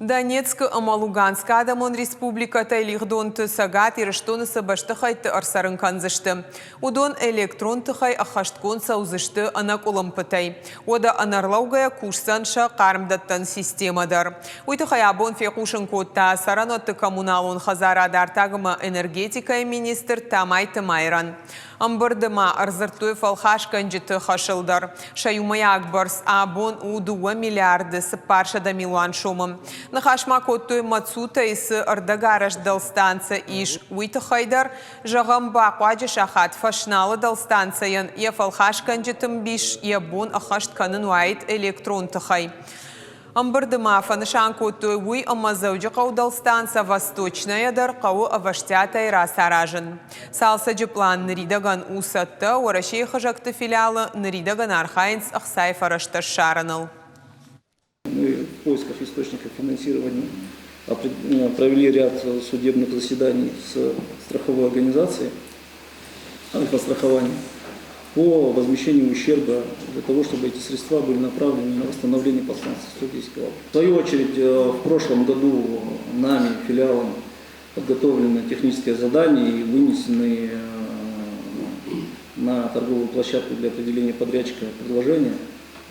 Донецк ама Луганска адамон республиката илихдон сагат ирыштонысы баштыхайты арсарын канзышты. Удон электрон тыхай ахашткон саузышты анак улампытай. Ода анарлаугая кушсанша қарымдаттан системадар. Уйтыхай абон фекушын котта саранотты коммуналон хазарадар тагыма энергетика министр Тамайты Майран. Амбырдыма арзыртуй фалхашкан жыты хашылдар. Шаюмая акбарс абон удуа миллиарды сыпаршада милуан шумым. Нахашма коттуй мацута исы ардагараш далстанца иш уйтыхайдар. Жағамба қуаджи шахат фашналы далстанцаян. Я фалхашкан жытым биш ябон ахаштканын уайт электрон тыхай. Амбырдыма фанышан коттуй уй амазауджи қаудалстанца восточная дар қау аваштятай расаражын. Салса план ныридаган усатты, орашей хажакты филиалы ныридаган архайнц ахсай фарашта шараныл. Мы в поисках источников финансирования провели ряд судебных заседаний с страховой организацией, альфа-страхования, по возмещению ущерба, для того, чтобы эти средства были направлены на восстановление подстанции 110 кВт. В свою очередь, в прошлом году нами, филиалом, подготовлено техническое задание и вынесены на торговую площадку для определения подрядчика предложения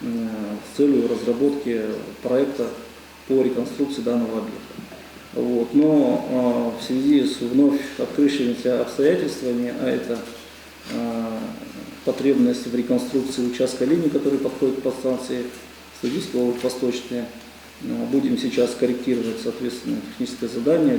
с целью разработки проекта по реконструкции данного объекта. Но в связи с вновь открывшимися обстоятельствами, а это потребность в реконструкции участка линии, который подходит к подстанции 110 кВт восточная, будем сейчас корректировать, соответственно, техническое задание.